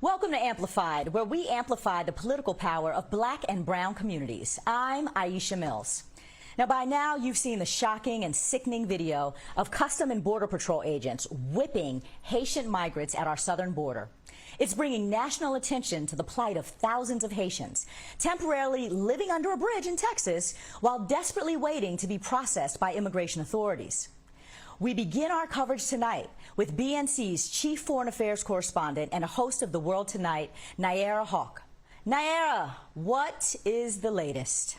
Welcome to Amplified, where we amplify the political power of black and brown communities. I'm Aisha Mills. Now, by now, you've seen the shocking and sickening video of Custom and Border Patrol agents whipping Haitian migrants at our southern border. It's bringing national attention to the plight of thousands of Haitians temporarily living under a bridge in Texas while desperately waiting to be processed by immigration authorities. We begin our coverage tonight with BNC's chief foreign affairs correspondent and a host of The World Tonight, Nayyera Haq. Nayyera, what is the latest?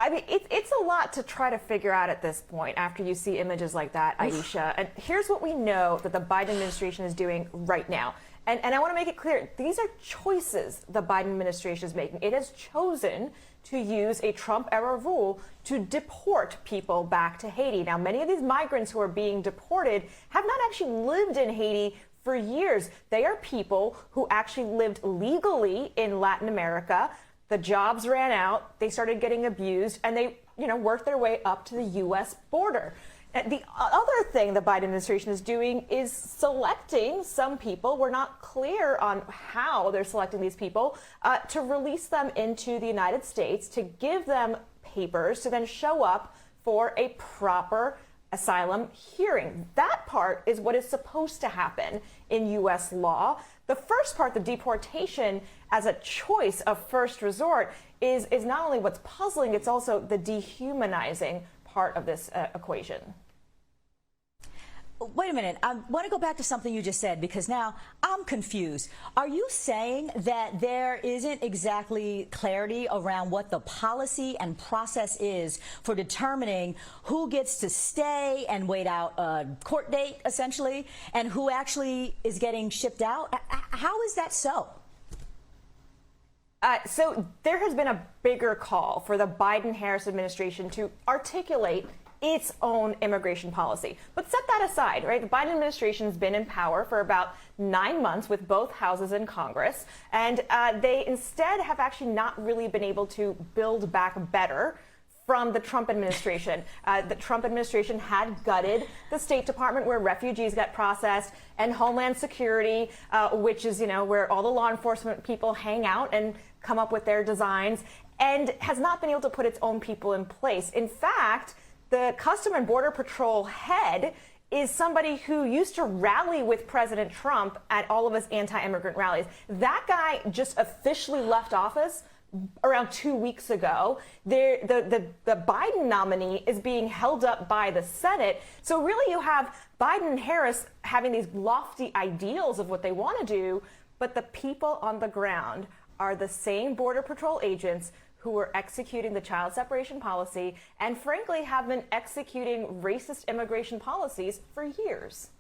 I mean, it's a lot to try to figure out at this point after you see images like that, Aisha. And here's what we know that the Biden administration is doing right now. And I want to make it clear, these are choices the Biden administration is making. It has chosen to use a Trump-era rule to deport people back to Haiti. Now, many of these migrants who are being deported have not actually lived in Haiti for years. They are people who actually lived legally in Latin America. The jobs ran out, they started getting abused, and they, worked their way up to the U.S. border. And the other thing the Biden administration is doing is selecting some people. We're not clear on how they're selecting these people to release them into the United States, to give them papers to then show up for a proper asylum hearing. That part is what is supposed to happen in U.S. law. The first part, the deportation as a choice of first resort, is not only what's puzzling, it's also the dehumanizing part of this equation. Wait a minute. I want to go back to something you just said, because now I'm confused. Are you saying that there isn't exactly clarity around what the policy and process is for determining who gets to stay and wait out a court date, essentially, and who actually is getting shipped out? How is that so? So there has been a bigger call for the Biden-Harris administration to articulate its own immigration policy. But set that aside, right? The Biden administration has been in power for about 9 months with both houses in Congress, and they instead have actually not really been able to build back better from the Trump administration. The Trump administration had gutted the State Department, where refugees got processed, and Homeland Security, which is, where all the law enforcement people hang out and come up with their designs, and has not been able to put its own people in place. In fact, the Custom and Border Patrol head is somebody who used to rally with President Trump at all of his anti-immigrant rallies. That guy just officially left office around 2 weeks ago. The Biden nominee is being held up by the Senate. So really you have Biden and Harris having these lofty ideals of what they want to do, but the people on the ground are the same Border Patrol agents who are executing the child separation policy and frankly have been executing racist immigration policies for years.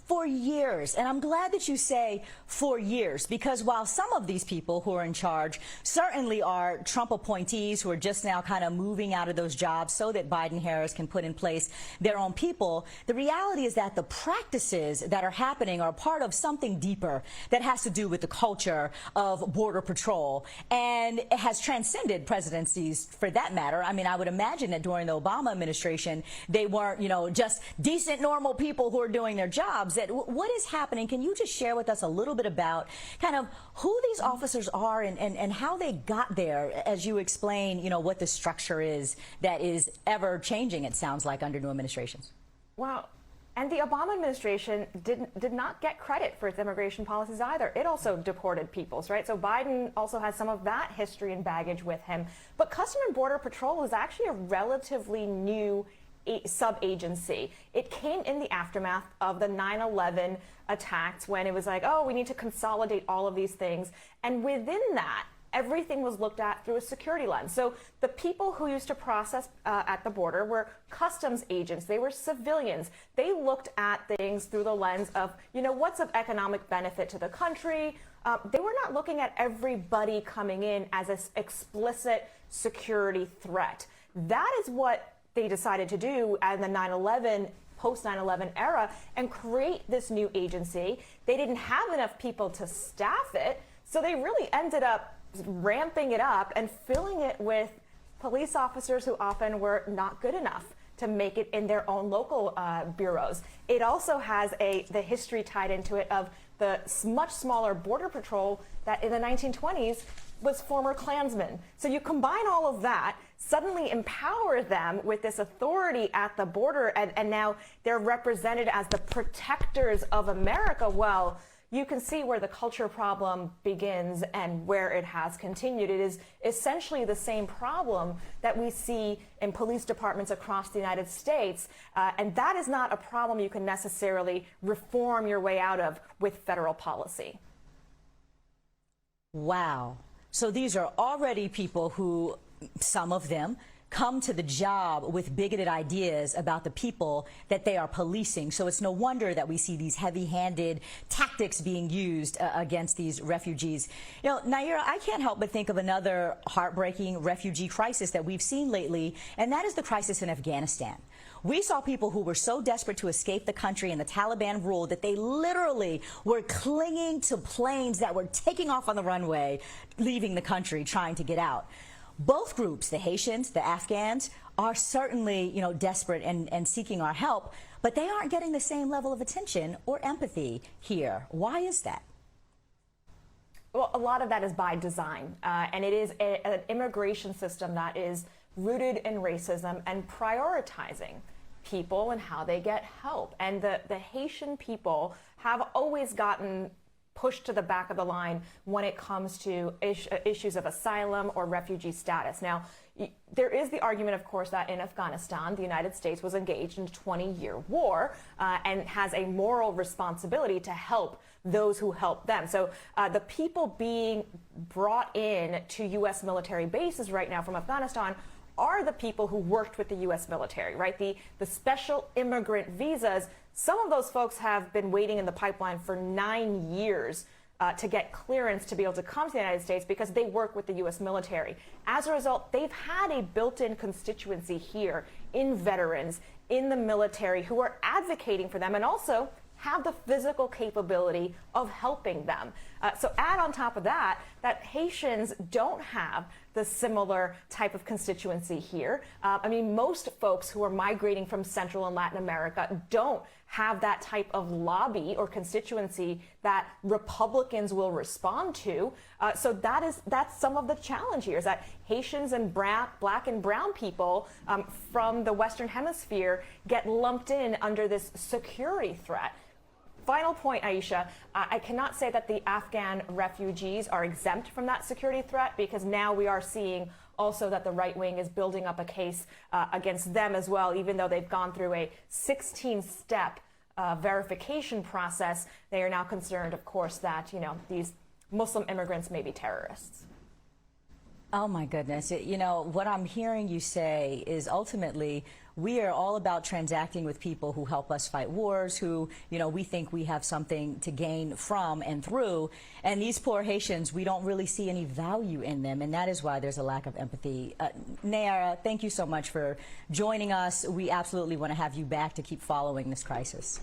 For years. And I'm glad that you say for years, because while some of these people who are in charge certainly are Trump appointees who are just now kind of moving out of those jobs so that Biden-Harris can put in place their own people, the reality is that the practices that are happening are part of something deeper that has to do with the culture of Border Patrol and has transcended presidencies for that matter. I mean, I would imagine that during the Obama administration, they weren't, just decent, normal people who are doing their jobs. What is happening? Can you just share with us a little bit about kind of who these officers are and how they got there, as you explain, what the structure is that is ever changing, it sounds like, under new administrations? Well, and the Obama administration did not get credit for its immigration policies either. It also deported peoples, right? So Biden also has some of that history and baggage with him. But Custom and Border Patrol is actually a relatively new sub-agency. It came in the aftermath of the 9/11 attacks, when it was like, oh, we need to consolidate all of these things. And within that, everything was looked at through a security lens. So the people who used to process at the border were customs agents. They were civilians. They looked at things through the lens of, what's of economic benefit to the country. They were not looking at everybody coming in as an explicit security threat. That is what they decided to do in the post 9/11 era, and create this new agency. They didn't have enough people to staff it, so they really ended up ramping it up and filling it with police officers who often were not good enough to make it in their own local bureaus. It also has the history tied into it of the much smaller border patrol that in the 1920s was former Klansmen. So you combine all of that, suddenly empower them with this authority at the border, and now they're represented as the protectors of America. Well, you can see where the culture problem begins and where it has continued. It is essentially the same problem that we see in police departments across the United States, and that is not a problem you can necessarily reform your way out of with federal policy. Wow. So these are already people who, some of them, come to the job with bigoted ideas about the people that they are policing. So it's no wonder that we see these heavy-handed tactics being used against these refugees. You know, Nayyera, I can't help but think of another heartbreaking refugee crisis that we've seen lately, and that is the crisis in Afghanistan. We saw people who were so desperate to escape the country and the Taliban rule that they literally were clinging to planes that were taking off on the runway, leaving the country, trying to get out. Both groups, the Haitians, the Afghans, are certainly, you know, desperate and seeking our help, but they aren't getting the same level of attention or empathy here. Why is that? Well, a lot of that is by design, and it is an immigration system that is rooted in racism and prioritizing people and how they get help. And the Haitian people have always gotten pushed to the back of the line when it comes to issues of asylum or refugee status. Now, there is the argument, of course, that in Afghanistan, the United States was engaged in a 20-year war and has a moral responsibility to help those who help them. So the people being brought in to U.S. military bases right now from Afghanistan are the people who worked with the U.S. military, right? The special immigrant visas, some of those folks have been waiting in the pipeline for 9 years to get clearance to be able to come to the United States because they work with the U.S. military. As a result, they've had a built-in constituency here in veterans, in the military, who are advocating for them and also have the physical capability of helping them. So add on top of that, that Haitians don't have the similar type of constituency here. I mean, most folks who are migrating from Central and Latin America don't have that type of lobby or constituency that Republicans will respond to. So that's some of the challenge here, is that Haitians and Black and brown people from the Western Hemisphere get lumped in under this security threat. Final point, Aisha, I cannot say that the Afghan refugees are exempt from that security threat, because now we are seeing also that the right wing is building up a case against them as well, even though they've gone through a 16-step verification process. They are now concerned, of course, that, you know, these Muslim immigrants may be terrorists. Oh, my goodness. You know, what I'm hearing you say is ultimately we are all about transacting with people who help us fight wars, who, you know, we think we have something to gain from and through. And these poor Haitians, we don't really see any value in them. And that is why there's a lack of empathy. Nayyera, thank you so much for joining us. We absolutely want to have you back to keep following this crisis.